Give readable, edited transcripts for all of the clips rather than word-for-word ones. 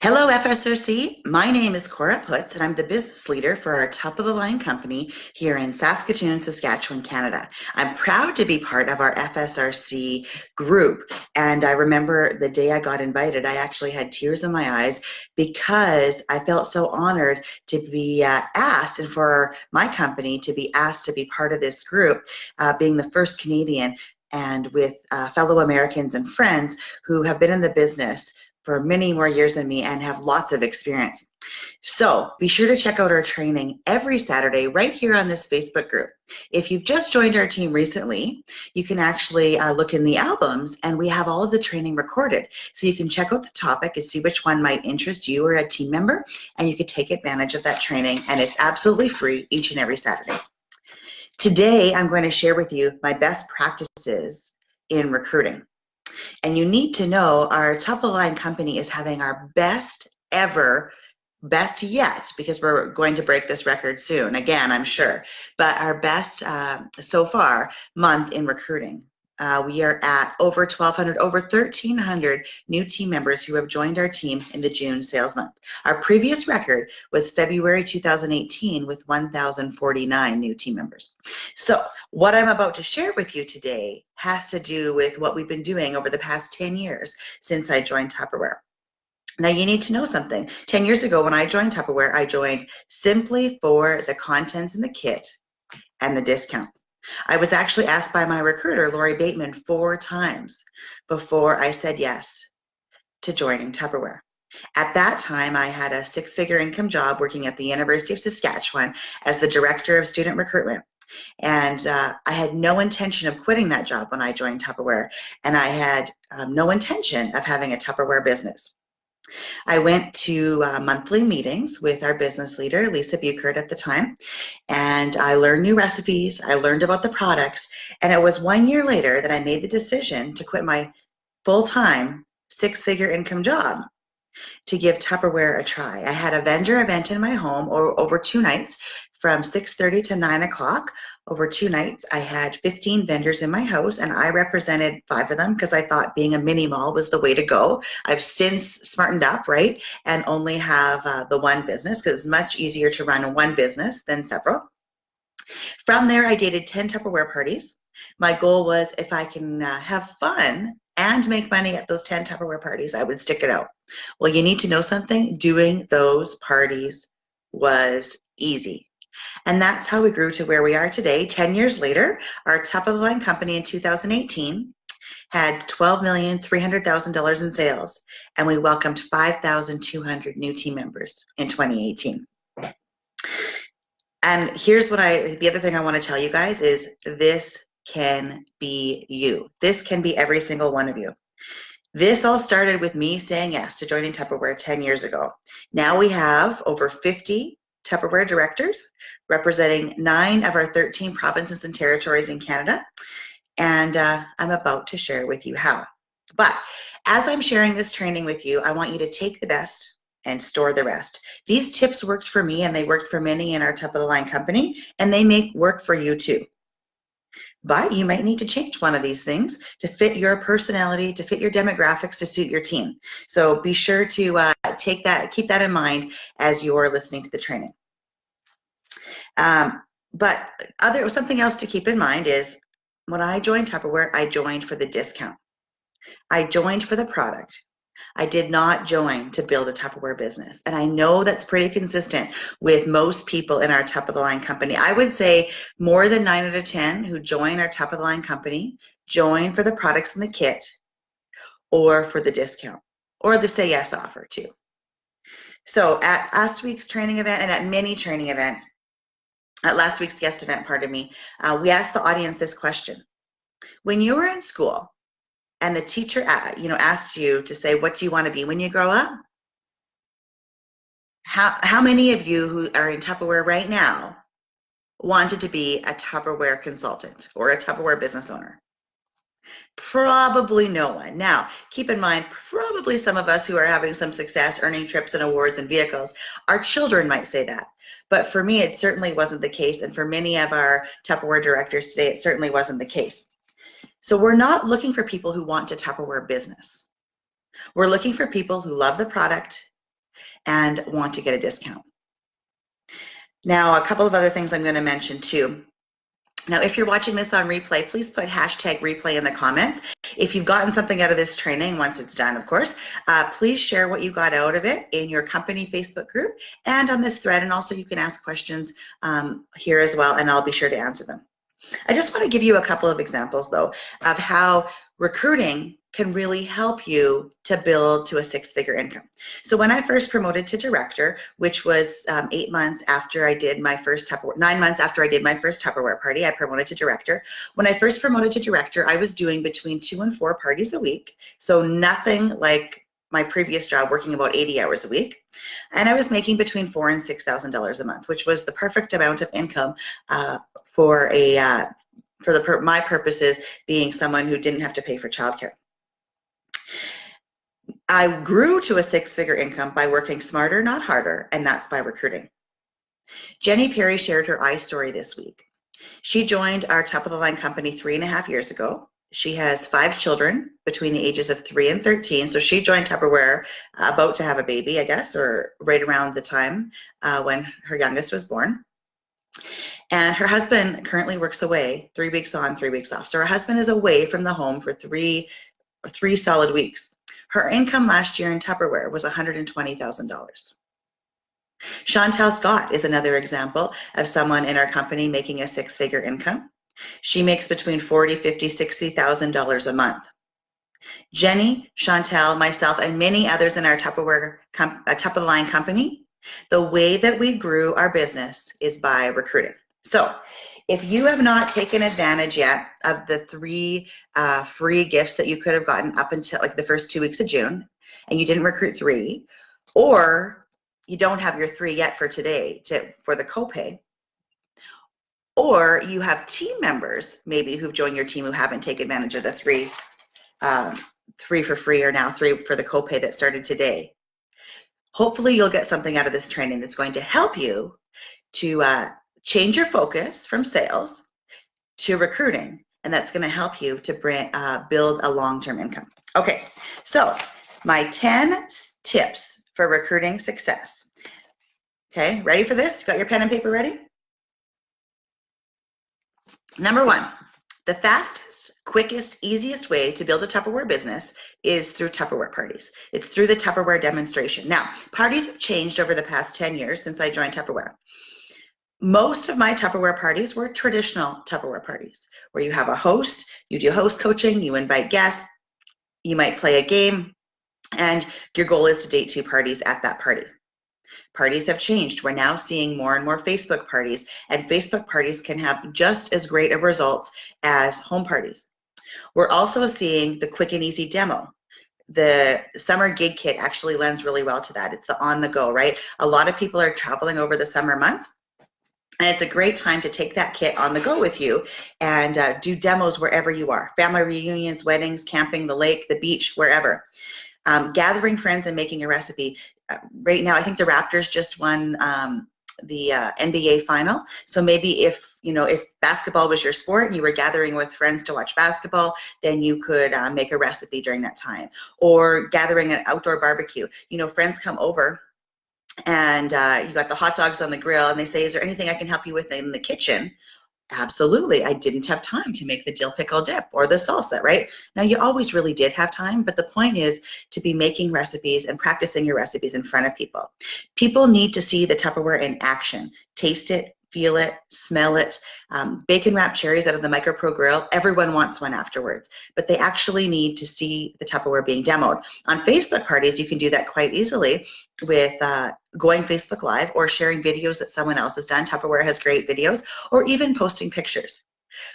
Hello, FSRC. My name is Cora Putz, and I'm the business leader for our top of the line company here in Saskatoon, Saskatchewan, Canada. I'm proud to be part of our FSRC group. And I remember the day I got invited, I actually had tears in my eyes because I felt so honored to be asked, and for my company to be asked to be part of this group, being the first Canadian and with fellow Americans and friends who have been in the business for many more years than me and have lots of experience. So be sure to check out our training every Saturday right here on this Facebook group. If you've just joined our team recently, you can actually look in the albums, and we have all of the training recorded. So you can check out the topic and see which one might interest you or a team member, and you can take advantage of that training, and it's absolutely free each and every Saturday. Today, I'm going to share with you my best practices in recruiting. And you need to know our top of the line company is having our best ever, best yet, because we're going to break this record soon, again, I'm sure, but our best so far month in recruiting. We are at over 1,200, over 1,300 new team members who have joined our team in the June sales month. Our previous record was February 2018 with 1,049 new team members. So what I'm about to share with you today has to do with what we've been doing over the past 10 years since I joined Tupperware. Now you need to know something. 10 years ago when I joined Tupperware, I joined simply for the contents in the kit and the discount. I was actually asked by my recruiter, Lori Bateman, 4 times before I said yes to joining Tupperware. At that time, I had a 6-figure income job working at the University of Saskatchewan as the Director of Student Recruitment. And I had no intention of quitting that job when I joined Tupperware, and I had no intention of having a Tupperware business. I went to monthly meetings with our business leader, Lisa Buchert at the time, and I learned new recipes, I learned about the products, and it was 1 year later that I made the decision to quit my full-time 6-figure income job to give Tupperware a try. I had a vendor event in my home over 2 nights from 6:30 to 9 o'clock. Over 2 nights, I had 15 vendors in my house, and I represented 5 of them because I thought being a mini mall was the way to go. I've since smartened up, right, and only have the one business because it's much easier to run one business than several. From there, I dated 10 Tupperware parties. My goal was if I can have fun and make money at those 10 Tupperware parties, I would stick it out. Well, you need to know something. Doing those parties was easy. And that's how we grew to where we are today. 10 years later, our top of the line company in 2018 had $12,300,000 in sales, and we welcomed 5,200 new team members in 2018. And here's the other thing I want to tell you guys is this can be you. This can be every single one of you. This all started with me saying yes to joining Tupperware 10 years ago. Now we have over 50 Tupperware directors representing 9 of our 13 provinces and territories in Canada. And I'm about to share with you how. But as I'm sharing this training with you, I want you to take the best and store the rest. These tips worked for me, and they worked for many in our top of the line company, and they may work for you too. But you might need to change one of these things to fit your personality, to fit your demographics, to suit your team. So be sure to keep that in mind as you're listening to the training. But something else to keep in mind is when I joined Tupperware, I joined for the discount. I joined for the product. I did not join to build a Tupperware business. And I know that's pretty consistent with most people in our top of the line company. I would say more than 9 out of 10 who join our top of the line company join for the products in the kit or for the discount or the say yes offer too. So at last week's training event and at many training events, at last week's guest event, pardon me, we asked the audience this question. When you were in school, and the teacher asked you to say, what do you want to be when you grow up? How many of you who are in Tupperware right now wanted to be a Tupperware consultant or a Tupperware business owner? Probably no one. Now, keep in mind, probably some of us who are having some success earning trips and awards and vehicles, our children might say that. But for me, it certainly wasn't the case. And for many of our Tupperware directors today, it certainly wasn't the case. So we're not looking for people who want to Tupperware business. We're looking for people who love the product and want to get a discount. Now, a couple of other things I'm going to mention too. Now, if you're watching this on replay, please put hashtag replay in the comments. If you've gotten something out of this training, once it's done, of course, please share what you got out of it in your company Facebook group and on this thread. And also you can ask questions here as well, and I'll be sure to answer them. I just want to give you a couple of examples, though, of how recruiting can really help you to build to a six-figure income. So when I first promoted to director, which was 8 months after I did my first Tupperware, 9 months after I did my first Tupperware party, I promoted to director. When I first promoted to director, I was doing between 2 and 4 parties a week. So nothing like my previous job, working about 80 hours a week. And I was making between $4,000 and $6,000 a month, which was the perfect amount of income for my purposes, being someone who didn't have to pay for childcare. I grew to a six-figure income by working smarter, not harder, and that's by recruiting. Jenny Perry shared her story this week. She joined our top-of-the-line company 3.5 years ago. She has 5 children between the ages of 3 and 13, so she joined Tupperware about to have a baby, I guess, or right around the time when her youngest was born. And her husband currently works away 3 weeks on, 3 weeks off. So her husband is away from the home for three solid weeks. Her income last year in Tupperware was $120,000. Chantel Scott is another example of someone in our company making a six-figure income. She makes between $40,000, $50,000, $60,000 a month. Jenny, Chantel, myself, and many others in our Tupperware top-of-the-line company, the way that we grew our business is by recruiting. So if you have not taken advantage yet of the 3 free gifts that you could have gotten up until like the first 2 weeks of June, and you didn't recruit 3, or you don't have your 3 yet for today for the copay, or you have team members maybe who've joined your team who haven't taken advantage of the 3 for free, or now 3 for the copay that started today. Hopefully you'll get something out of this training that's going to help you to change your focus from sales to recruiting, and that's going to help you to build a long-term income. Okay, so my 10 tips for recruiting success. Okay, ready for this? Got your pen and paper ready? Number 1, the fastest, quickest, easiest way to build a Tupperware business is through Tupperware parties. It's through the Tupperware demonstration. Now, parties have changed over the past 10 years since I joined Tupperware. Most of my Tupperware parties were traditional Tupperware parties, where you have a host, you do host coaching, you invite guests, you might play a game, and your goal is to date 2 parties at that party. Parties have changed. We're now seeing more and more Facebook parties, and Facebook parties can have just as great of results as home parties. We're also seeing the quick and easy demo. The summer gig kit actually lends really well to that. It's the on the go, right? A lot of people are traveling over the summer months, and it's a great time to take that kit on the go with you and do demos wherever you are. Family reunions, weddings, camping, the lake, the beach, wherever. Gathering friends and making a recipe. Right now, I think the Raptors just won the NBA final. So maybe if basketball was your sport and you were gathering with friends to watch basketball, then you could make a recipe during that time. Or gathering an outdoor barbecue. Friends come over, and you got the hot dogs on the grill, and they say, is there anything I can help you with in the kitchen? Absolutely. I didn't have time to make the dill pickle dip or the salsa, right? Now, you always really did have time, but the point is to be making recipes and practicing your recipes in front of people. People need to see the Tupperware in action. Taste it, feel it, smell it. Bacon wrapped cherries out of the MicroPro grill, everyone wants one afterwards, but they actually need to see the Tupperware being demoed. On Facebook parties, you can do that quite easily with going Facebook Live or sharing videos that someone else has done. Tupperware has great videos, or even posting pictures.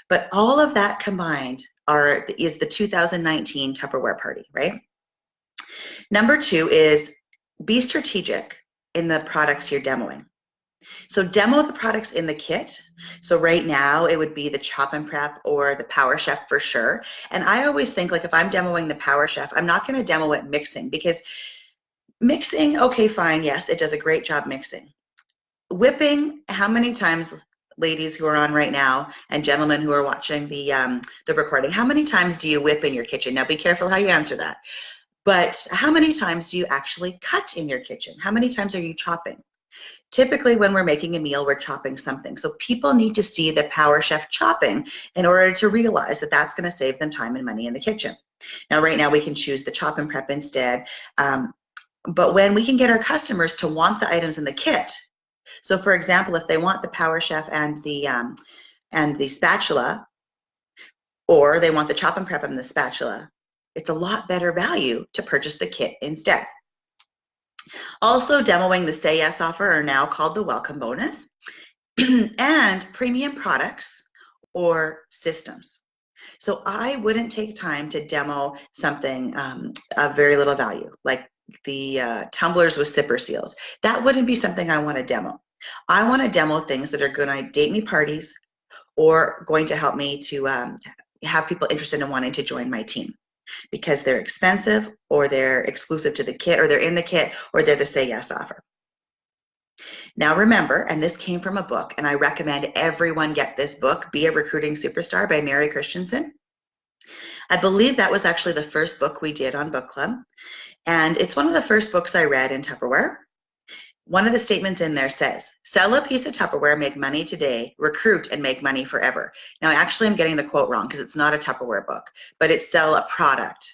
But all of that combined is the 2019 Tupperware party, right? Number 2 is be strategic in the products you're demoing. So demo the products in the kit. So right now it would be the Chop and Prep or the Power Chef for sure. And I always think, like, if I'm demoing the Power Chef, I'm not going to demo it mixing, because mixing, okay, fine, yes, it does a great job mixing. Whipping, how many times, ladies who are on right now and gentlemen who are watching the recording, how many times do you whip in your kitchen? Now be careful how you answer that. But how many times do you actually cut in your kitchen? How many times are you chopping? Typically, when we're making a meal, we're chopping something. So people need to see the Power Chef chopping in order to realize that that's going to save them time and money in the kitchen. Now, right now, we can choose the chop and prep instead. But when we can get our customers to want the items in the kit, so for example, if they want the Power Chef and the spatula, or they want the chop and prep and the spatula, it's a lot better value to purchase the kit instead. Also demoing the Say Yes offer are now called the Welcome Bonus, and premium products or systems. So I wouldn't take time to demo something of very little value, like the tumblers with zipper seals. That wouldn't be something I want to demo. I want to demo things that are going to date me parties or going to help me to have people interested in wanting to join my team, because they're expensive or they're exclusive to the kit or they're in the kit or they're the Say Yes offer. Now remember, and this came from a book, and I recommend everyone get this book, Be a Recruiting Superstar by Mary Christensen. I believe that was actually the first book we did on book club, and it's one of the first books I read in Tupperware. One of the statements in there says, sell a piece of Tupperware, make money today, recruit and make money forever. Now, actually, I'm getting the quote wrong because it's not a Tupperware book, but it's sell a product,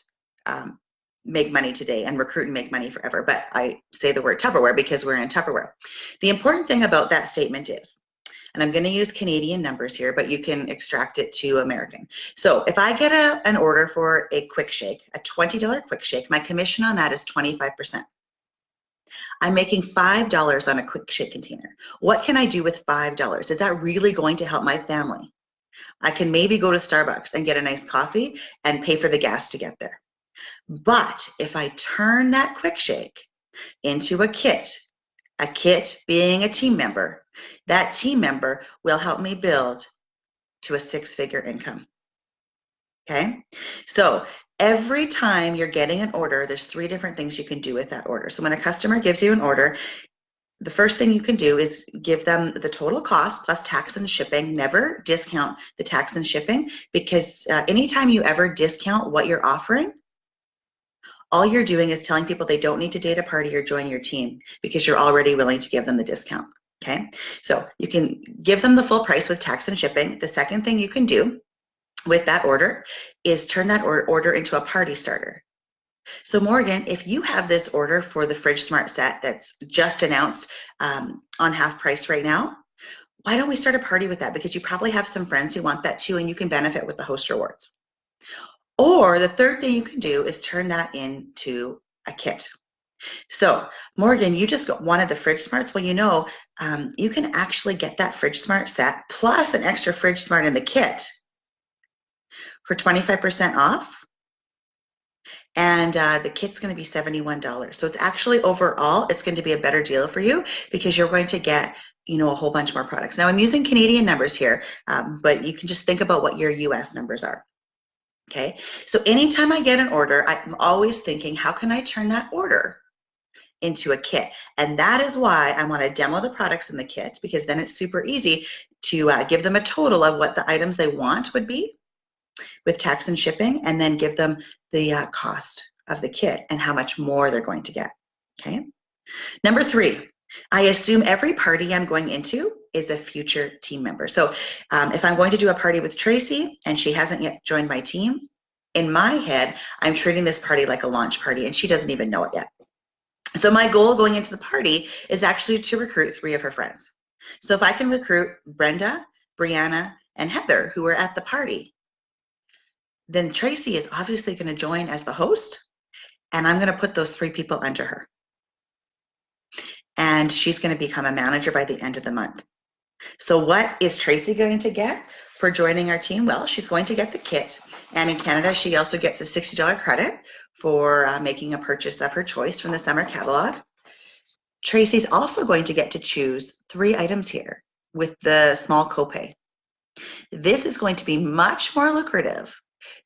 make money today, and recruit and make money forever. But I say the word Tupperware because we're in Tupperware. The important thing about that statement is, and I'm going to use Canadian numbers here, but you can extract it to American. So if I get an order for a quick shake, a $20 quick shake, my commission on that is 25%. I'm making $5 on a quick shake container. What can I do with $5? Is that really going to help my family? I can maybe go to Starbucks and get a nice coffee and pay for the gas to get there. But if I turn that quick shake into a kit being a team member, that team member will help me build to a six-figure income. Okay? So every time you're getting an order, there's 3 different things you can do with that order. So when a customer gives you an order, the first thing you can do is give them the total cost plus tax and shipping. Never discount the tax and shipping, because anytime you ever discount what you're offering, all you're doing is telling people they don't need to date a party or join your team because you're already willing to give them the discount. Okay, so you can give them the full price with tax and shipping. The second thing you can do with that order is turn that order into a party starter. So Morgan, if you have this order for the Fridge Smart set that's just announced on half price right now, why don't we start a party with that? Because you probably have some friends who want that too, and you can benefit with the host rewards. Or the third thing you can do is turn that into a kit. So Morgan, you just wanted the Fridge Smarts. Well, you know, you can actually get that Fridge Smart set plus an extra Fridge Smart in the kit for 25% off. And the kit's going to be $71. So it's actually overall, it's going to be a better deal for you because you're going to get, you know, a whole bunch more products. Now I'm using Canadian numbers here, but you can just think about what your US numbers are. Okay, so anytime I get an order, I'm always thinking, how can I turn that order into a kit? And that is why I want to demo the products in the kit, because then it's super easy to give them a total of what the items they want would be with tax and shipping, and then give them the cost of the kit and how much more they're going to get. Okay. Number 3, I assume every party I'm going into is a future team member. So if I'm going to do a party with Tracy and she hasn't yet joined my team, in my head, I'm treating this party like a launch party and she doesn't even know it yet. So my goal going into the party is actually to recruit 3 of her friends. So if I can recruit Brenda, Brianna, and Heather, who are at the party, then Tracy is obviously going to join as the host, and I'm going to put those 3 people under her. And she's going to become a manager by the end of the month. So what is Tracy going to get for joining our team? Well, she's going to get the kit. And in Canada, she also gets a $60 credit for making a purchase of her choice from the summer catalog. Tracy's also going to get to choose 3 items here with the small copay. This is going to be much more lucrative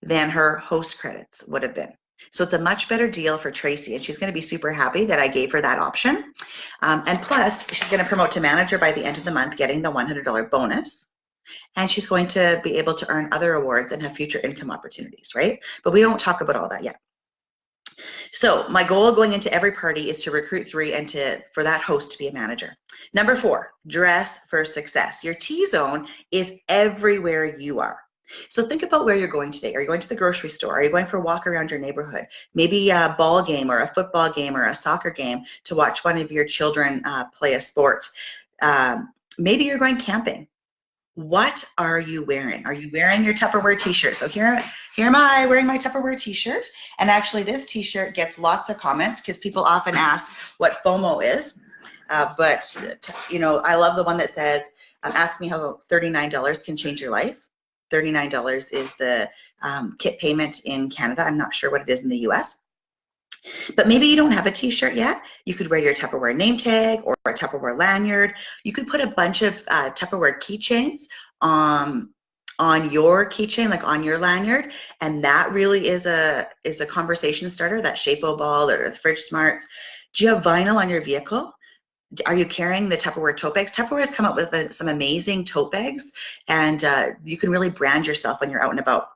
than her host credits would have been. So it's a much better deal for Tracy, and she's going to be super happy that I gave her that option. And plus, she's going to promote to manager by the end of the month, getting the $100 bonus. And she's going to be able to earn other awards and have future income opportunities, right? But we don't talk about all that yet. So my goal going into every party is to recruit 3 and for that host to be a manager. Number 4, dress for success. Your T-zone is everywhere you are. So think about where you're going today. Are you going to the grocery store? Are you going for a walk around your neighborhood? Maybe a ball game or a football game or a soccer game to watch one of your children play a sport. Maybe you're going camping. What are you wearing? Are you wearing your Tupperware t-shirt? So here am I wearing my Tupperware t-shirt. And actually this t-shirt gets lots of comments because people often ask what FOMO is. But I love the one that says, ask me how $39 can change your life. $39 is the kit payment in Canada. I'm not sure what it is in the US. But maybe you don't have a t-shirt yet. You could wear your Tupperware name tag or a Tupperware lanyard. You could put a bunch of Tupperware keychains on your keychain, like on your lanyard, and that really is a conversation starter, that Shape-O Ball or the Fridge Smarts. Do you have vinyl on your vehicle? Are you carrying the Tupperware tote bags? Tupperware has come up with some amazing tote bags, and you can really brand yourself when you're out and about.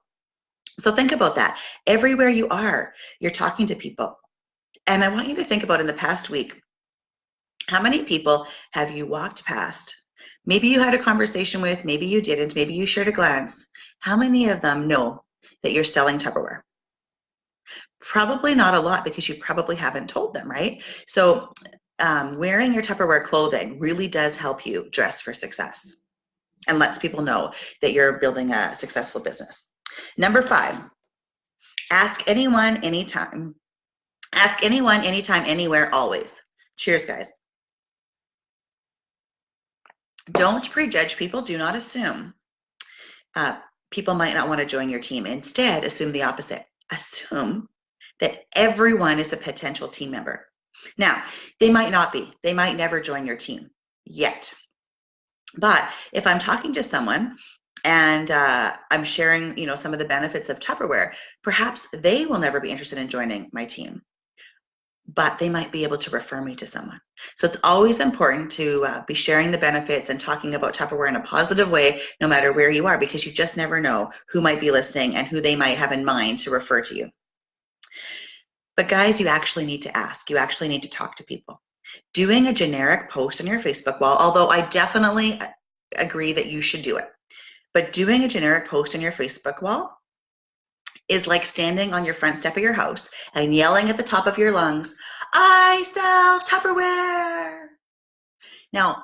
So think about that. Everywhere you are, you're talking to people. And I want you to think about in the past week, how many people have you walked past? Maybe you had a conversation with, maybe you didn't, maybe you shared a glance. How many of them know that you're selling Tupperware? Probably not a lot, because you probably haven't told them, right? So wearing your Tupperware clothing really does help you dress for success and lets people know that you're building a successful business. Number 5, ask anyone, anytime. Ask anyone, anytime, anywhere, always. Cheers, guys. Don't prejudge people. Do not assume people might not want to join your team. Instead, assume the opposite. Assume that everyone is a potential team member. Now, they might not be. They might never join your team yet. But if I'm talking to someone and I'm sharing, some of the benefits of Tupperware, perhaps they will never be interested in joining my team, but they might be able to refer me to someone. So it's always important to be sharing the benefits and talking about Tupperware in a positive way, no matter where you are, because you just never know who might be listening and who they might have in mind to refer to you. But guys, you actually need to ask. You actually need to talk to people. Doing a generic post on your Facebook wall, although I definitely agree that you should do it, but doing a generic post on your Facebook wall is like standing on your front step of your house and yelling at the top of your lungs, I sell Tupperware. Now,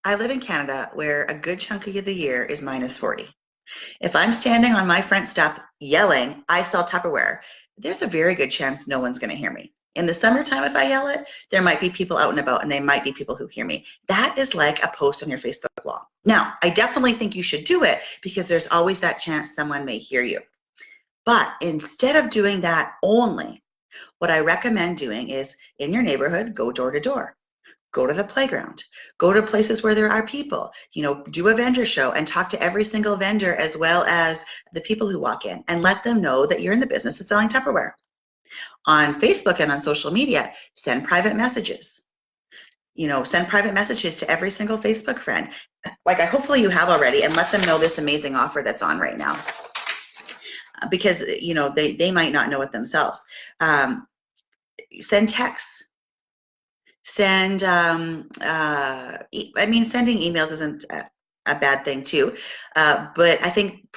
I live in Canada where a good chunk of the year is -40. If I'm standing on my front step yelling, I sell Tupperware, there's a very good chance no one's going to hear me. In the summertime, if I yell it, there might be people out and about, and they might be people who hear me. That is like a post on your Facebook wall. Now, I definitely think you should do it because there's always that chance someone may hear you. But instead of doing that only, what I recommend doing is in your neighborhood, go door to door. Go to the playground, go to places where there are people, do a vendor show and talk to every single vendor as well as the people who walk in, and let them know that you're in the business of selling Tupperware. On Facebook and on social media, send private messages. Send private messages to every single Facebook friend. Like hopefully you have already, and let them know this amazing offer that's on right now. Because, they might not know it themselves. Send texts. Sending emails isn't a bad thing too, but I think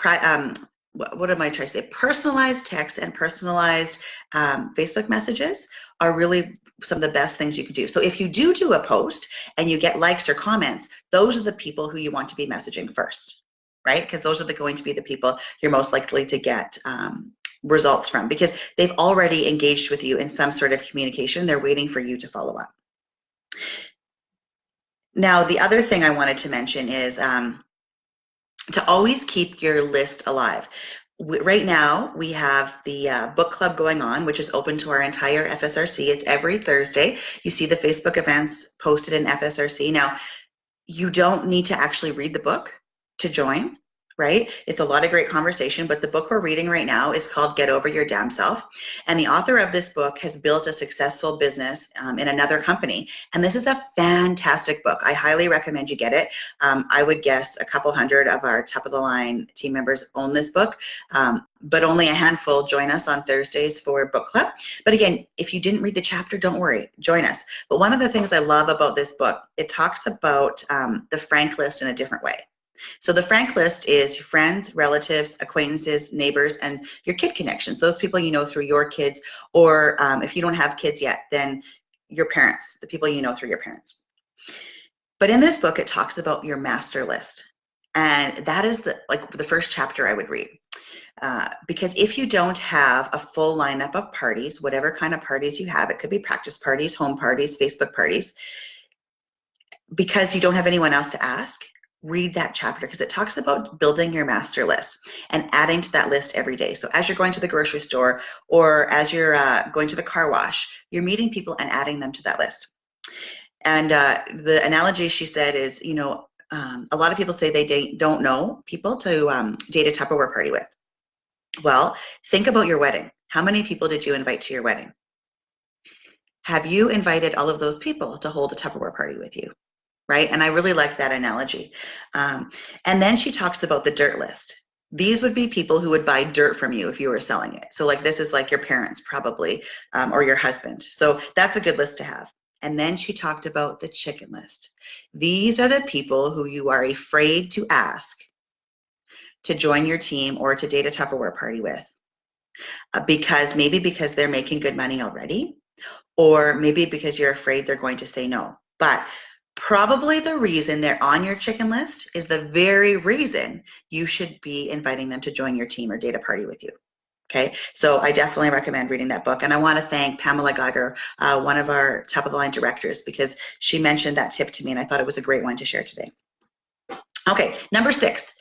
what am I trying to say? Personalized texts and personalized Facebook messages are really some of the best things you can do. So if you do a post and you get likes or comments, those are the people who you want to be messaging first, right? Because those are going to be the people you're most likely to get results from, because they've already engaged with you in some sort of communication. They're waiting for you to follow up. Now, the other thing I wanted to mention is to always keep your list alive. Right now, we have the book club going on, which is open to our entire FSRC. It's every Thursday. You see the Facebook events posted in FSRC. Now, you don't need to actually read the book to join, right? It's a lot of great conversation, but the book we're reading right now is called Get Over Your Damn Self. And the author of this book has built a successful business in another company. And this is a fantastic book. I highly recommend you get it. I would guess a couple hundred of our top of the line team members own this book, but only a handful join us on Thursdays for book club. But again, if you didn't read the chapter, don't worry, join us. But one of the things I love about this book, it talks about the Frank list in a different way. So the Frank list is your friends, relatives, acquaintances, neighbors, and your kid connections. Those people you know through your kids, or if you don't have kids yet, then your parents, the people you know through your parents. But in this book, it talks about your master list. And that is the first chapter I would read. Because if you don't have a full lineup of parties, whatever kind of parties you have, it could be practice parties, home parties, Facebook parties, because you don't have anyone else to ask, read that chapter, because it talks about building your master list and adding to that list every day. So as you're going to the grocery store or as you're going to the car wash, you're meeting people and adding them to that list. And the analogy she said is, a lot of people say they don't know people to date a Tupperware party with. Well, think about your wedding. How many people did you invite to your wedding? Have you invited all of those people to hold a Tupperware party with you? Right? And I really like that analogy. And then she talks about the dirt list. These would be people who would buy dirt from you if you were selling it. So like this is like your parents probably, or your husband. So that's a good list to have. And then she talked about the chicken list. These are the people who you are afraid to ask to join your team or to date a Tupperware party with. Because they're making good money already, or maybe because you're afraid they're going to say no. But probably the reason they're on your chicken list is the very reason you should be inviting them to join your team or date a party with you. Okay, so I definitely recommend reading that book. And I want to thank Pamela Geiger, one of our top of the line directors, because she mentioned that tip to me and I thought it was a great one to share today. Okay, number 6,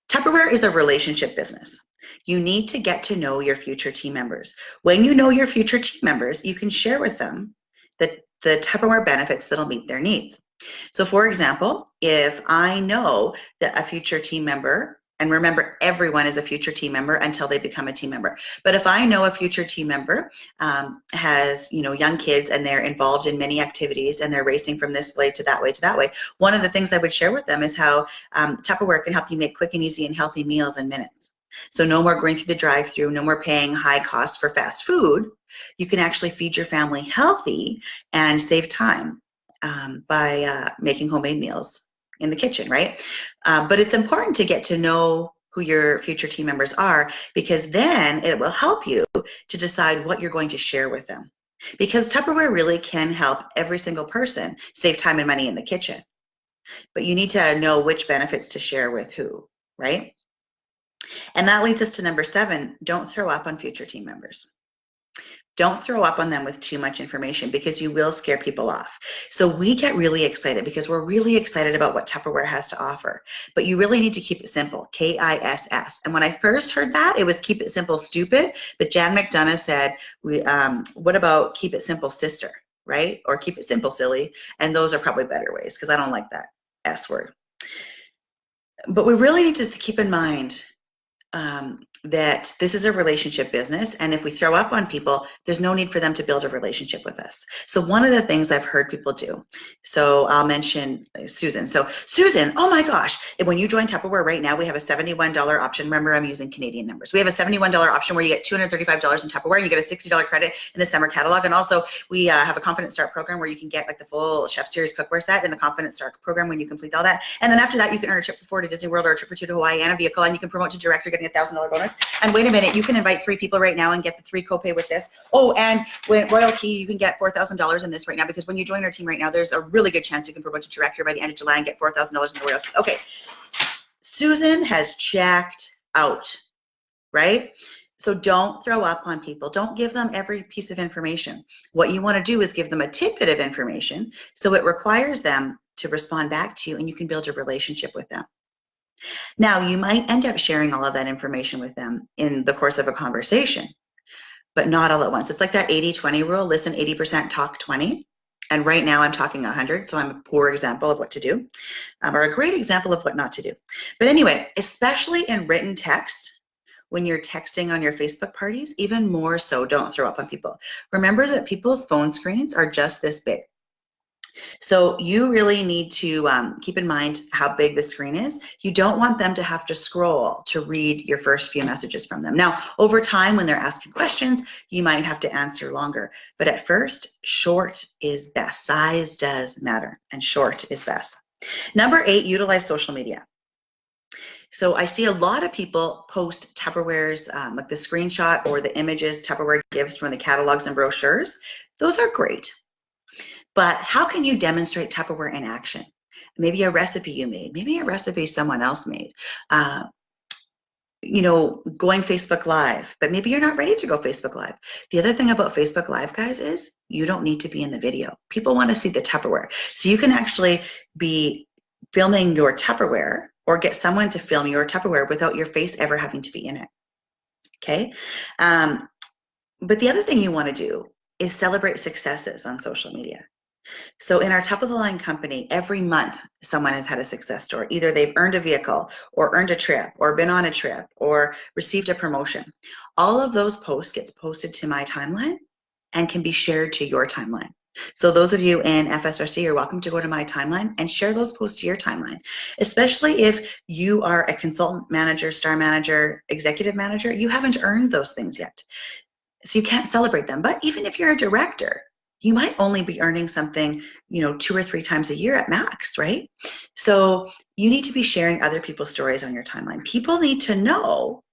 Tupperware is a relationship business. You need to get to know your future team members. When you know your future team members, you can share with them the Tupperware benefits that'll meet their needs. So for example, if I know that a future team member, and remember everyone is a future team member until they become a team member, but if I know a future team member has young kids and they're involved in many activities and they're racing from this way to that way, one of the things I would share with them is how Tupperware can help you make quick and easy and healthy meals in minutes. So no more going through the drive-through, no more paying high costs for fast food. You can actually feed your family healthy and save time by making homemade meals in the kitchen, right? But it's important to get to know who your future team members are, because then it will help you to decide what you're going to share with them. Because Tupperware really can help every single person save time and money in the kitchen. But you need to know which benefits to share with who, right? And that leads us to number 7, don't throw up on future team members. Don't throw up on them with too much information, because you will scare people off. So we get really excited because we're really excited about what Tupperware has to offer. But you really need to keep it simple, KISS. And when I first heard that, it was keep it simple, stupid. But Jan McDonough said, what about keep it simple, sister, right? Or keep it simple, silly. And those are probably better ways, because I don't like that S word. But we really need to keep in mind that this is a relationship business, and if we throw up on people, there's no need for them to build a relationship with us. So one of the things I've heard people do, so I'll mention Susan. So Susan, oh my gosh, when you join Tupperware right now, we have a $71 option. Remember, I'm using Canadian numbers. We have a $71 option where you get $235 in Tupperware. You get a $60 credit in the summer catalog, and also we have a Confident Start program where you can get like the full Chef Series cookware set in the Confident Start program when you complete all that. And then after that, you can earn a trip for 4 to Disney World or a trip or 2 to Hawaii and a vehicle, and you can promote to director, getting a $1,000 bonus. And wait a minute, you can invite 3 people right now and get the 3 copay with this. Oh, and with Royal Key, you can get $4,000 in this right now, because when you join our team right now, there's a really good chance you can promote to director by the end of July and get $4,000 in the Royal Key. Okay, Susan has checked out, right? So don't throw up on people. Don't give them every piece of information. What you want to do is give them a tidbit of information, so it requires them to respond back to you, and you can build a relationship with them. Now, you might end up sharing all of that information with them in the course of a conversation, but not all at once. It's like that 80-20 rule. Listen 80%, talk 20. And right now I'm talking 100, so I'm a poor example of what to do, or a great example of what not to do. But anyway, especially in written text, when you're texting on your Facebook parties, even more so, don't throw up on people. Remember that people's phone screens are just this big. So you really need to keep in mind how big the screen is. You don't want them to have to scroll to read your first few messages from them. Now, over time, when they're asking questions, you might have to answer longer. But at first, short is best. Size does matter, and short is best. Number 8, utilize social media. So I see a lot of people post Tupperwares, like the screenshot or the images Tupperware gives from the catalogs and brochures. Those are great. But how can you demonstrate Tupperware in action? Maybe a recipe you made, maybe a recipe someone else made. Going Facebook Live, but maybe you're not ready to go Facebook Live. The other thing about Facebook Live, guys, is you don't need to be in the video. People want to see the Tupperware. So you can actually be filming your Tupperware or get someone to film your Tupperware without your face ever having to be in it. Okay? But the other thing you want to do is celebrate successes on social media. So in our top of the line company, every month someone has had a success story. Either they've earned a vehicle or earned a trip or been on a trip or received a promotion. All of those posts gets posted to my timeline and can be shared to your timeline. So those of you in FSRC are welcome to go to my timeline and share those posts to your timeline, especially if you are a consultant manager, star manager, executive manager. You haven't earned those things yet. So you can't celebrate them. But even if you're a director, you might only be earning something, 2 or 3 times a year at max, right? So you need to be sharing other people's stories on your timeline. People need to know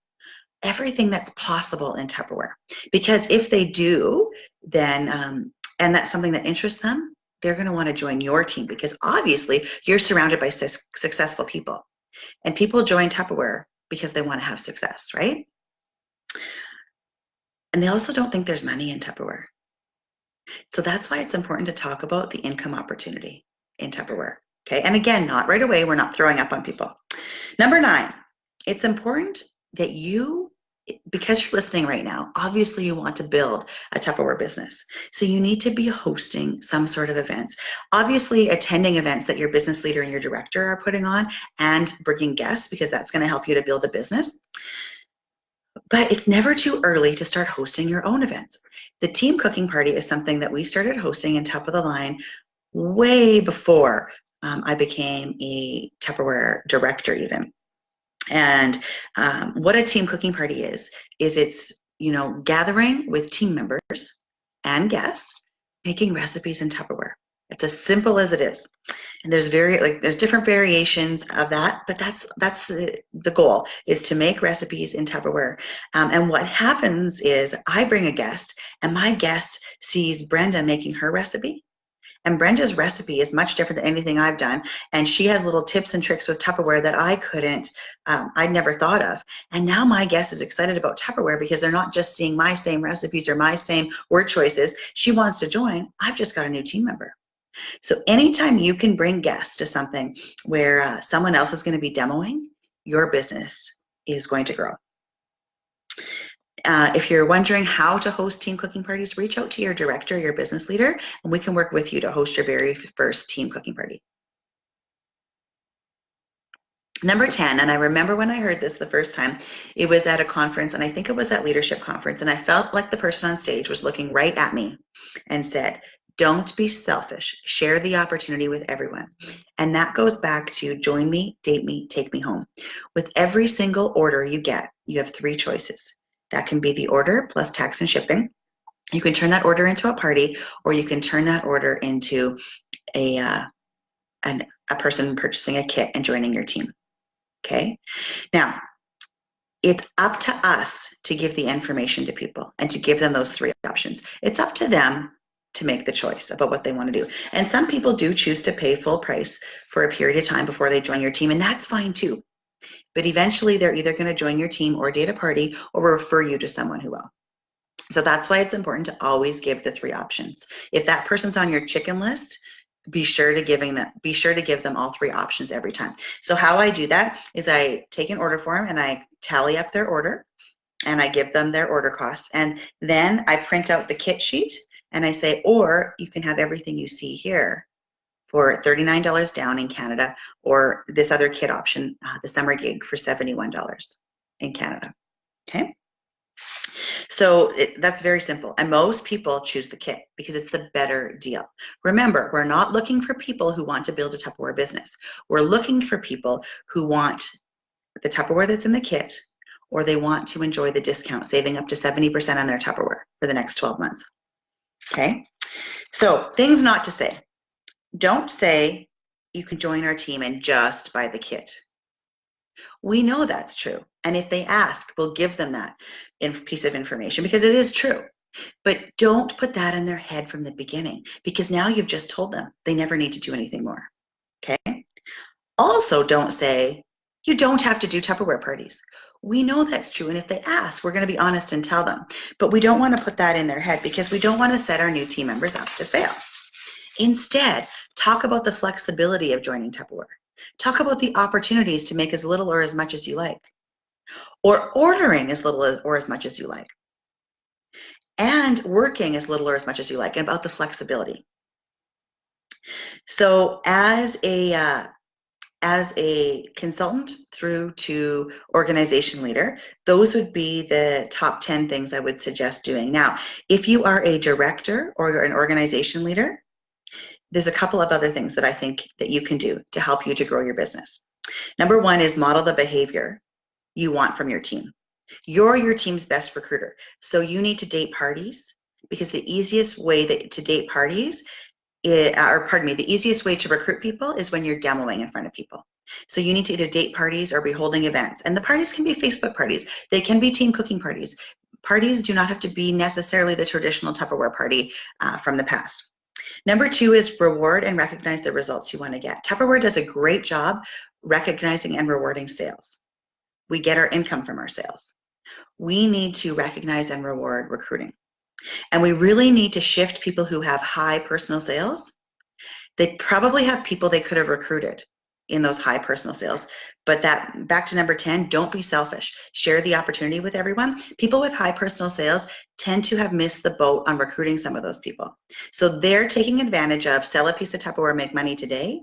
everything that's possible in Tupperware, because if they do, then, and that's something that interests them, they're going to want to join your team, because obviously you're surrounded by successful people, and people join Tupperware because they want to have success, right? And they also don't think there's money in Tupperware. So that's why it's important to talk about the income opportunity in Tupperware. Okay, and again, not right away, we're not throwing up on people. Number 9, it's important that you, because you're listening right now, obviously you want to build a Tupperware business. So you need to be hosting some sort of events. Obviously attending events that your business leader and your director are putting on, and bringing guests, because that's going to help you to build a business. But it's never too early to start hosting your own events. The team cooking party is something that we started hosting in Top of the Line way before I became a Tupperware director even. And what a team cooking party is it's, gathering with team members and guests, making recipes in Tupperware. It's as simple as it is. And there's different variations of that, but that's the goal, is to make recipes in Tupperware. And what happens is I bring a guest, and my guest sees Brenda making her recipe. And Brenda's recipe is much different than anything I've done. And she has little tips and tricks with Tupperware that I'd never thought of. And now my guest is excited about Tupperware, because they're not just seeing my same recipes or my same word choices. She wants to join. I've just got a new team member. So anytime you can bring guests to something where someone else is going to be demoing, your business is going to grow. If you're wondering how to host team cooking parties, reach out to your director, your business leader, and we can work with you to host your very first team cooking party. Number 10, and I remember when I heard this the first time, it was at a conference, and I think it was at Leadership Conference, and I felt like the person on stage was looking right at me and said, "Don't be selfish. Share the opportunity with everyone." And that goes back to join me, date me, take me home. With every single order you get, you have 3 choices. That can be the order plus tax and shipping. You can turn that order into a party, or you can turn that order into a person purchasing a kit and joining your team. Okay? Now, it's up to us to give the information to people and to give them those 3 options. It's up to them to make the choice about what they want to do. And some people do choose to pay full price for a period of time before they join your team, and that's fine too. But eventually they're either going to join your team or date a party or refer you to someone who will. So that's why it's important to always give the 3 options. If that person's on your chicken list, be sure to give them all 3 options every time. So how I do that is I take an order form and I tally up their order, and I give them their order costs, and then I print out the kit sheet And I say, or you can have everything you see here for $39 down in Canada, or this other kit option, the summer gig for $71 in Canada. Okay. So that's very simple. And most people choose the kit because it's the better deal. Remember, we're not looking for people who want to build a Tupperware business. We're looking for people who want the Tupperware that's in the kit, or they want to enjoy the discount, saving up to 70% on their Tupperware for the next 12 months. Okay. So things not to say. Don't say you can join our team and just buy the kit. We know that's true. And if they ask, we'll give them that piece of information because it is true. But don't put that in their head from the beginning, because now you've just told them they never need to do anything more. Okay. Also, don't say you don't have to do Tupperware parties. We know that's true. And if they ask, we're going to be honest and tell them. But we don't want to put that in their head because we don't want to set our new team members up to fail. Instead, talk about the flexibility of joining Tupperware. Talk about the opportunities to make as little or as much as you like, or ordering as little or as much as you like, and working as little or as much as you like, and about the flexibility. So as a consultant through to organization leader, those would be the top 10 things I would suggest doing. Now, if you are a director or you're an organization leader, there's a couple of other things that I think that you can do to help you to grow your business. Number one is model the behavior you want from your team. You're your team's best recruiter. So you need to date parties, because the easiest way to date parties, the easiest way to recruit people is when you're demoing in front of people. So you need to either date parties or be holding events. And the parties can be Facebook parties. They can be team cooking parties. Parties do not have to be necessarily the traditional Tupperware party from the past. Number two is reward and recognize the results you want to get. Tupperware does a great job recognizing and rewarding sales. We get our income from our sales. We need to recognize and reward recruiting. And we really need to shift people who have high personal sales. They probably have people they could have recruited in those high personal sales. But back to number 10, don't be selfish. Share the opportunity with everyone. People with high personal sales tend to have missed the boat on recruiting some of those people. So they're taking advantage of sell a piece of Tupperware, make money today,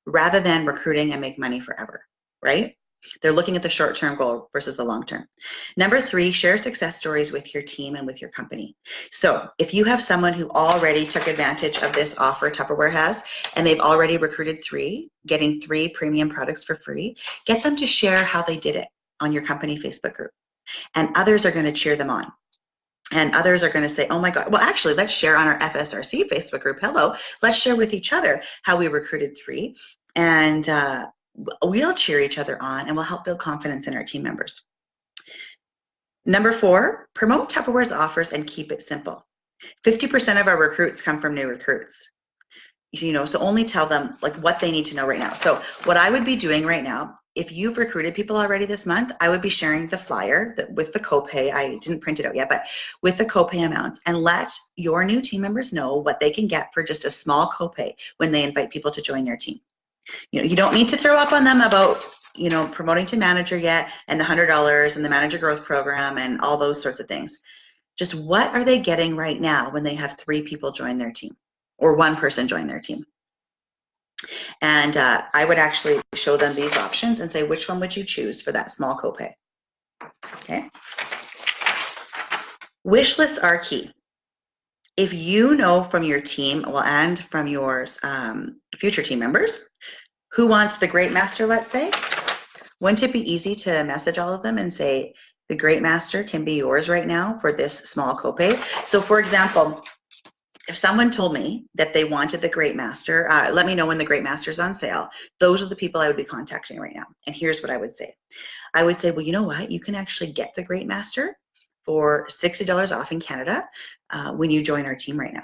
rather than recruiting and make money forever, right? They're looking at the short-term goal versus the long-term. Number three, share success stories with your team and with your company. So if you have someone who already took advantage of this offer Tupperware has, and they've already recruited 3, getting 3 premium products for free, get them to share how they did it on your company Facebook group. And others are going to cheer them on. And others are going to say, oh my God, well, actually, let's share on our FSRC Facebook group. Hello, let's share with each other how we recruited 3. And we'll cheer each other on, and we'll help build confidence in our team members. Number 4, promote Tupperware's offers and keep it simple. 50% of our recruits come from new recruits. So only tell them like what they need to know right now. So what I would be doing right now, if you've recruited people already this month, I would be sharing the flyer with the copay. I didn't print it out yet, but with the copay amounts, and let your new team members know what they can get for just a small copay when they invite people to join their team. You don't need to throw up on them about, promoting to manager yet, and the $100 and the manager growth program and all those sorts of things. Just what are they getting right now when they have 3 people join their team or 1 person join their team? And I would actually show them these options and say, which one would you choose for that small copay? Okay. Wish lists are key. If you know from your team, and from your future team members, who wants the Great Master, let's say, wouldn't it be easy to message all of them and say, the Great Master can be yours right now for this small copay? So for example, if someone told me that they wanted the Great Master, let me know when the Great Master is on sale. Those are the people I would be contacting right now. And here's what I would say. I would say, well, you know what? You can actually get the Great Master for $60 off in Canada when you join our team right now.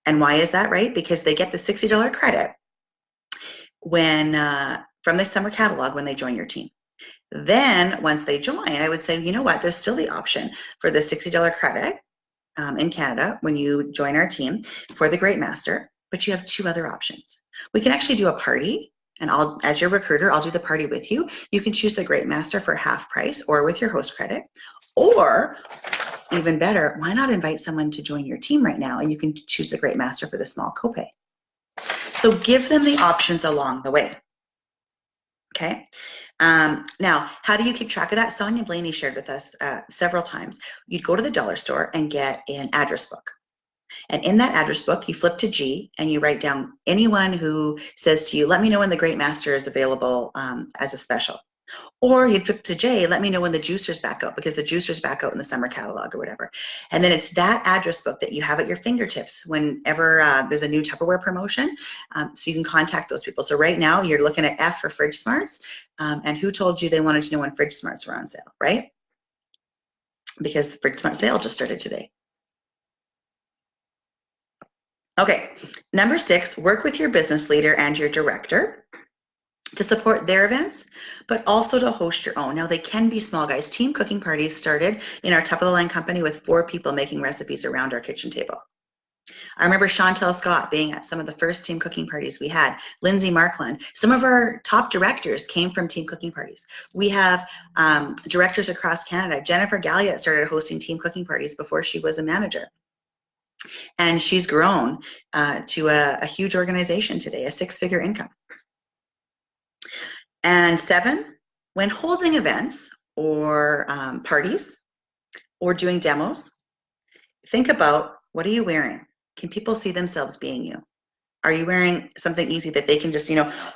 And why is that, right? Because they get the $60 credit when from the summer catalog when they join your team. Then once they join, I would say, you know what? There's still the option for the $60 credit in Canada when you join our team for the Great Master, but you have 2 other options. We can actually do a party, and as your recruiter, I'll do the party with you. You can choose the Great Master for half price or with your host credit, or even better, why not invite someone to join your team right now, and you can choose the Great Master for the small copay. So give them the options along the way. Okay. Now, how do you keep track of that? Sonia Blaney shared with us several times. You'd go to the dollar store and get an address book. And in that address book, you flip to G and you write down anyone who says to you, let me know when the Great Master is available as a special. Or you'd flip to J, let me know when the juicer's back out, because the juicer's back out in the summer catalog or whatever. And then it's that address book that you have at your fingertips whenever there's a new Tupperware promotion, so you can contact those people. So right now you're looking at F for Fridge Smarts, and who told you they wanted to know when Fridge Smarts were on sale, right? Because the Fridge Smart sale just started today. Okay, number 6, work with your business leader and your director to support their events, but also to host your own. Now, they can be small, guys. Team cooking parties started in our top of the line company with 4 people making recipes around our kitchen table. I remember Chantel Scott being at some of the first team cooking parties we had, Lindsay Markland. Some of our top directors came from team cooking parties. We have directors across Canada. Jennifer Galliot started hosting team cooking parties before she was a manager. And she's grown to a huge organization today, a 6-figure income. And 7, when holding events or parties or doing demos, think about, what are you wearing? Can people see themselves being you? Are you wearing something easy that they can just,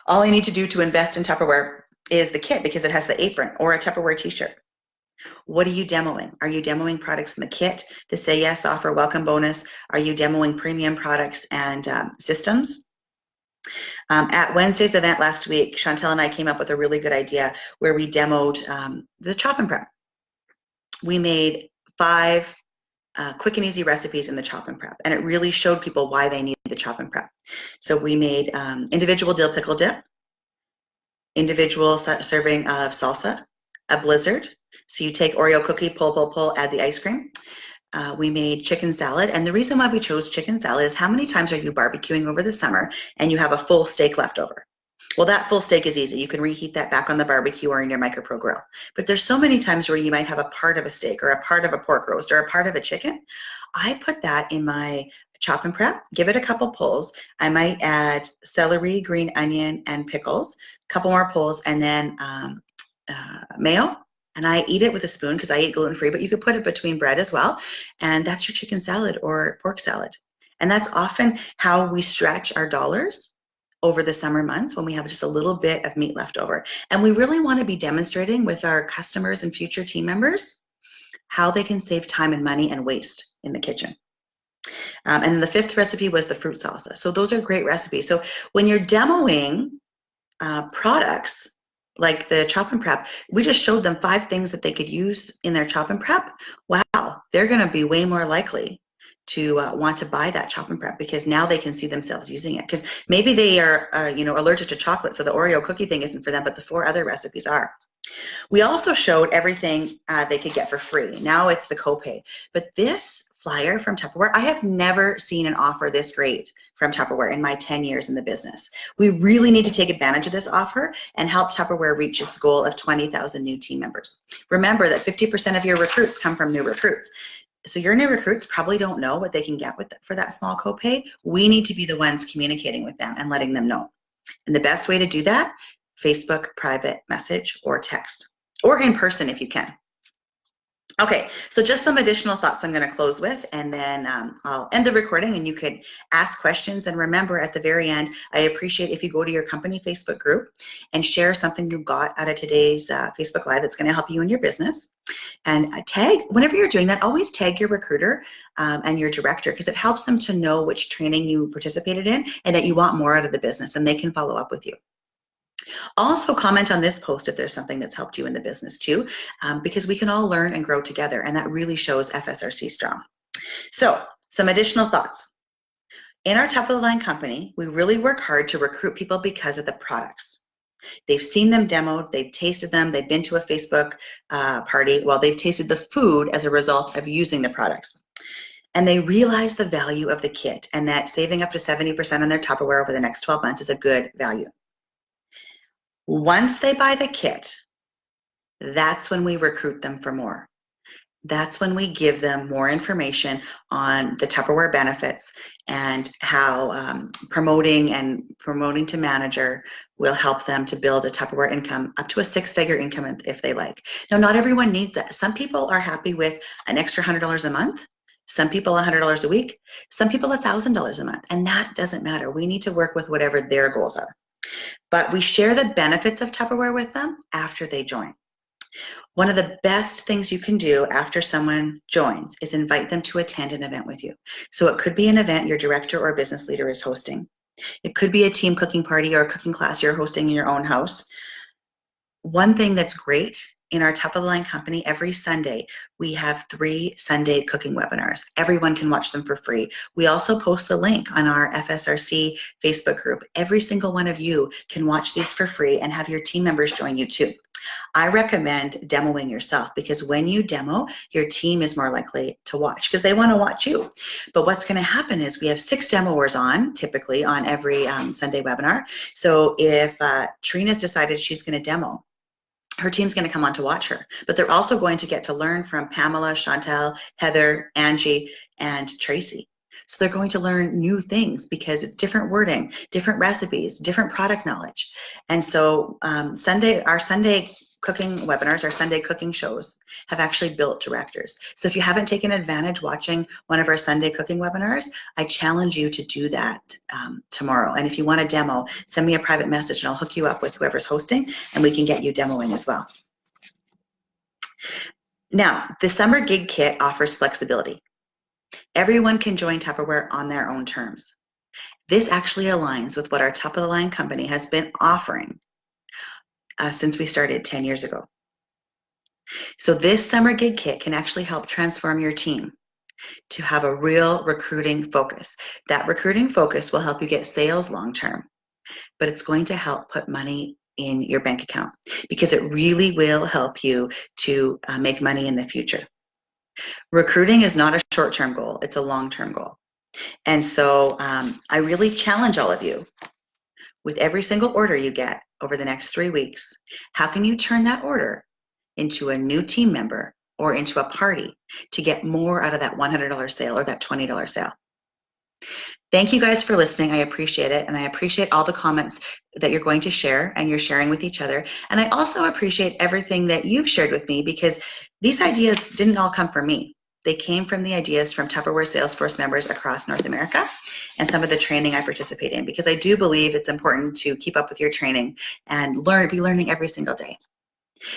all I need to do to invest in Tupperware is the kit because it has the apron, or a Tupperware t-shirt? What are you demoing? Are you demoing products in the kit, the Say Yes offer, welcome bonus? Are you demoing premium products and systems? At Wednesday's event last week, Chantel and I came up with a really good idea where we demoed the chop and prep. We made 5 quick and easy recipes in the chop and prep, and it really showed people why they need the chop and prep. So we made individual dill pickle dip, individual serving of salsa, a blizzard. So you take Oreo cookie, pull, add the ice cream. We made chicken salad, and the reason why we chose chicken salad is, how many times are you barbecuing over the summer and you have a full steak left over? Well, that full steak is easy. You can reheat that back on the barbecue or in your micro grill. But there's so many times where you might have a part of a steak or a part of a pork roast or a part of a chicken. I put that in my chop and prep, give it a couple pulls. I might add celery, green onion, and pickles, a couple more pulls, and then mayo. And I eat it with a spoon because I eat gluten-free, but you could put it between bread as well. And that's your chicken salad or pork salad. And that's often how we stretch our dollars over the summer months, when we have just a little bit of meat left over. And we really want to be demonstrating with our customers and future team members how they can save time and money and waste in the kitchen. And the 5th recipe was the fruit salsa. So those are great recipes. So when you're demoing products, like the chop and prep, we just showed them 5 things that they could use in their chop and prep. Wow, they're going to be way more likely to want to buy that chop and prep, because now they can see themselves using it. Because maybe they are, allergic to chocolate, so the Oreo cookie thing isn't for them, but the 4 other recipes are. We also showed everything they could get for free. Now it's the copay. But this flyer from Tupperware, I have never seen an offer this great from Tupperware in my 10 years in the business. We really need to take advantage of this offer and help Tupperware reach its goal of 20,000 new team members. Remember that 50% of your recruits come from new recruits. So your new recruits probably don't know what they can get for that small copay. We need to be the ones communicating with them and letting them know. And the best way to do that, Facebook private message or text, or in person if you can. Okay, so just some additional thoughts I'm going to close with, and then I'll end the recording and you could ask questions. And remember, at the very end, I appreciate if you go to your company Facebook group and share something you got out of today's Facebook Live that's going to help you in your business. And tag, whenever you're doing that, always tag your recruiter and your director, because it helps them to know which training you participated in and that you want more out of the business, and they can follow up with you. Also comment on this post if there's something that's helped you in the business too, because we can all learn and grow together, and that really shows FSRC strong. So some additional thoughts. In our top of the line company, we really work hard to recruit people because of the products. They've seen them demoed, they've tasted them, they've been to a Facebook party, well, they've tasted the food as a result of using the products. And they realize the value of the kit, and that saving up to 70% on their Tupperware over the next 12 months is a good value. Once they buy the kit, that's when we recruit them for more. That's when we give them more information on the Tupperware benefits and how promoting to manager will help them to build a Tupperware income up to a six-figure income if they like. Now, not everyone needs that. Some people are happy with an extra $100 a month. Some people $100 a week. Some people $1,000 a month. And that doesn't matter. We need to work with whatever their goals are. But we share the benefits of Tupperware with them after they join. One of the best things you can do after someone joins is invite them to attend an event with you. So it could be an event your director or business leader is hosting. It could be a team cooking party or a cooking class you're hosting in your own house. One thing that's great in our top of the line company, every Sunday, we have 3 Sunday cooking webinars. Everyone can watch them for free. We also post the link on our FSRC Facebook group. Every single one of you can watch these for free and have your team members join you too. I recommend demoing yourself because when you demo, your team is more likely to watch because they want to watch you. But what's going to happen is we have 6 demoers on, typically on every Sunday webinar. So if Trina's decided she's going to demo, her team's going to come on to watch her, but they're also going to get to learn from Pamela, Chantel, Heather, Angie, and Tracy. So they're going to learn new things because it's different wording, different recipes, different product knowledge. And so our Sunday cooking webinars, our Sunday cooking shows have actually built directors. So if you haven't taken advantage watching one of our Sunday cooking webinars, I challenge you to do that tomorrow. And if you want a demo, send me a private message and I'll hook you up with whoever's hosting and we can get you demoing as well. Now, the summer gig kit offers flexibility. Everyone can join Tupperware on their own terms. This actually aligns with what our top of the line company has been offering since we started 10 years ago. So this summer gig kit can actually help transform your team to have a real recruiting focus. That recruiting focus will help you get sales long term, but it's going to help put money in your bank account because it really will help you to make money in the future. Recruiting is not a short-term goal, it's a long-term goal. And so I really challenge all of you with every single order you get over the next 3 weeks, how can you turn that order into a new team member or into a party to get more out of that $100 sale or that $20 sale? Thank you guys for listening. I appreciate it. And I appreciate all the comments that you're going to share and you're sharing with each other. And I also appreciate everything that you've shared with me because these ideas didn't all come from me. They came from the ideas from Tupperware Salesforce members across North America and some of the training I participate in because I do believe it's important to keep up with your training and be learning every single day.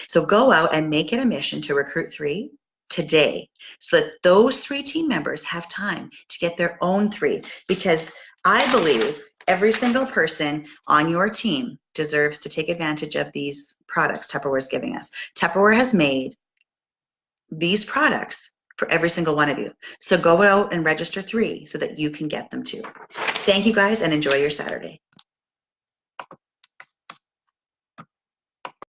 So go out and make it a mission to recruit 3 today so that those 3 team members have time to get their own 3 because I believe every single person on your team deserves to take advantage of these products Tupperware is giving us. Tupperware has made these products for every single one of you. So go out and register 3 so that you can get them too. Thank you guys and enjoy your Saturday.